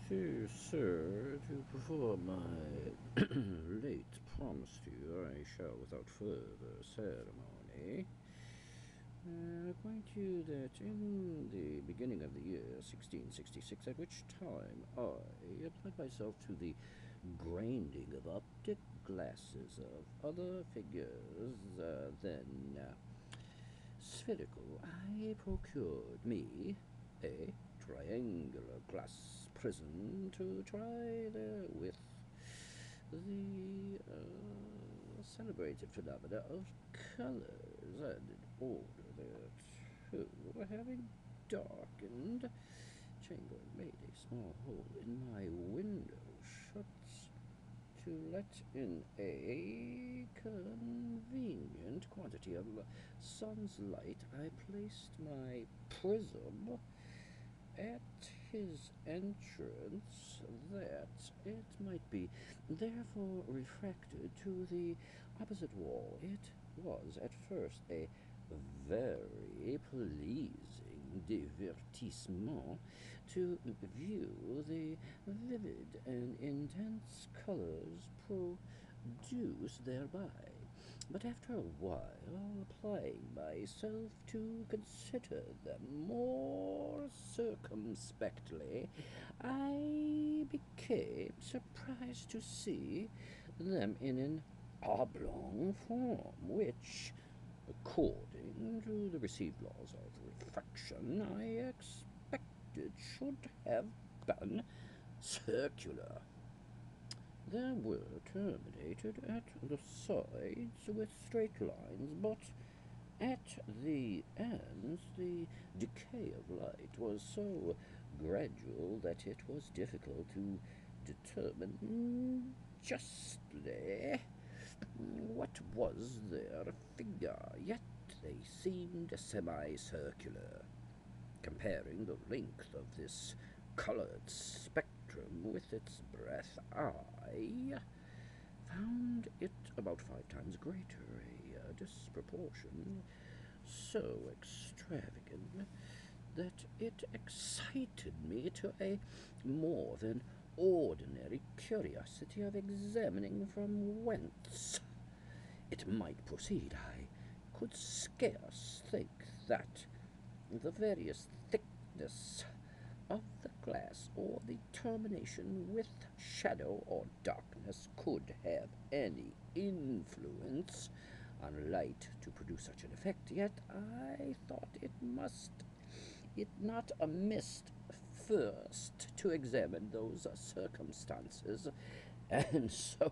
Sir, to perform my late promise to you, I shall, without further ceremony, acquaint you that in the beginning of the year 1666, at which time I applied myself to the grinding of optic glasses of other figures than spherical, I procured me a triangular glass prism to try therewith the celebrated phenomena of colors, and in order thereto, having darkened chamber, made a small hole in my window shuts to let in a convenient quantity of sun's light. I placed my prism at his entrance, that it might be therefore refracted to the opposite wall. It was at first a very pleasing divertissement to view the vivid and intense colors produced thereby. But after a while, applying myself to consider them more circumspectly, I became surprised to see them in an oblong form, which, according to the received laws of refraction, I expected should have been circular. They were terminated at the sides with straight lines, but at the ends the decay of light was so gradual that it was difficult to determine justly what was their figure, yet they seemed semicircular. Comparing the length of this colored spectrum with its breadth, I found it about 5 times greater, a disproportion so extravagant that it excited me to a more than ordinary curiosity of examining from whence it might proceed. I could scarce think that the various thickness of the glass, or the termination with shadow or darkness, could have any influence on light to produce such an effect. Yet I thought it not amiss first to examine those circumstances, and so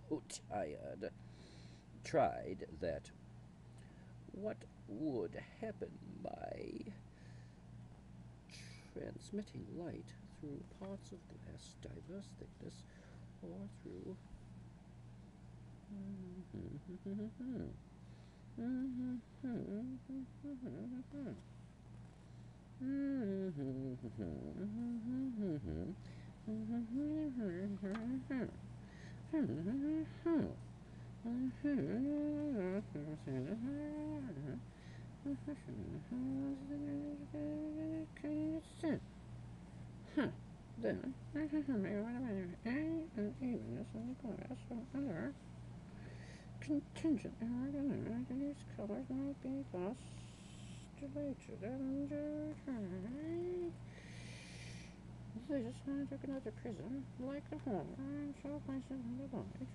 tried that what would happen by transmitting light through parts of glass diverse thickness, or through then an evenness in the glass or other contingent error, these colors might be thus dilated and this I took another prism, like the former, and so placed it in the light.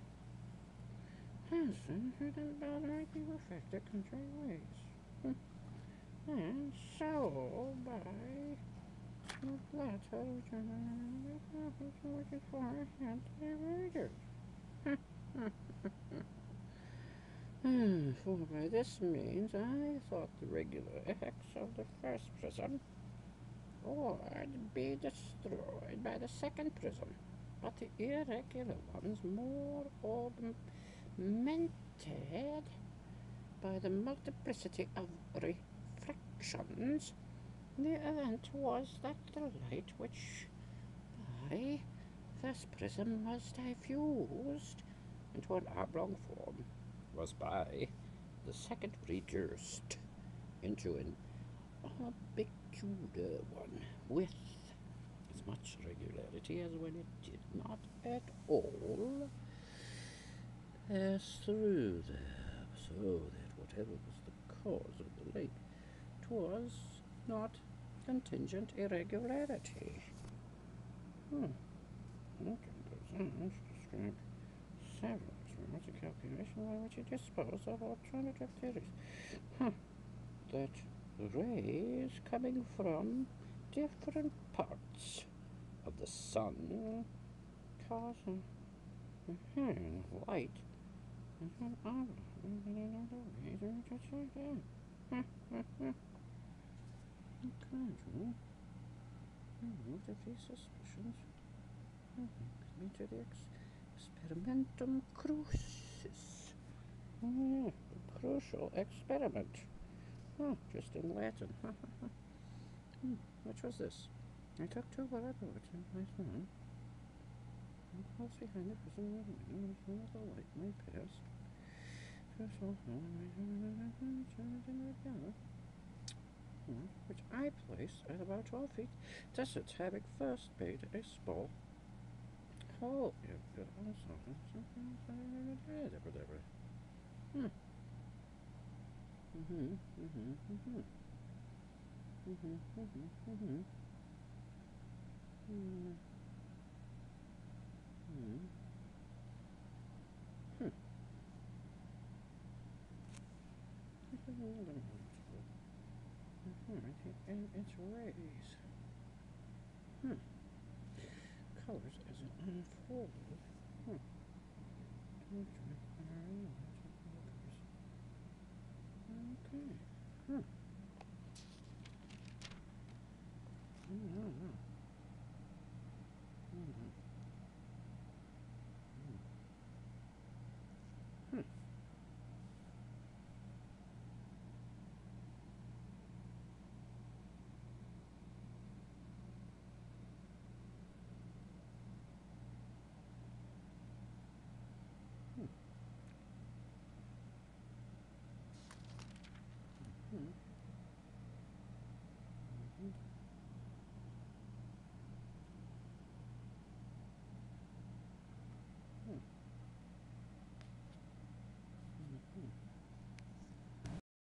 Hence, the bell might be refracted contrary ways. And so, by the latter, which is far ahead of the readers. For by this means I thought the regular effects of the first prism would be destroyed by the second prism, but the irregular ones more augmented by the multiplicity of refractions. The event was that the light which by first prism was diffused into an oblong form was by the second reduced into an oblicular one, with as much regularity as when it did not at all pass through there, so that whatever was the cause of the leak, 'twas not contingent irregularity. Describe several experiments and calculations by which it disposed of alternative theories. That rays coming from different parts of the sun cause light and aura. Removed of these suspicions. Me to the experimentum crucis. The crucial experiment. Just in Latin. Which was this? I took two laboratories in my phone. Close behind the prison of the light may pass. Which I placed at about 12 feet distance, having first made a small hole in it also. And its rays. Colors as it unfolded. Okay.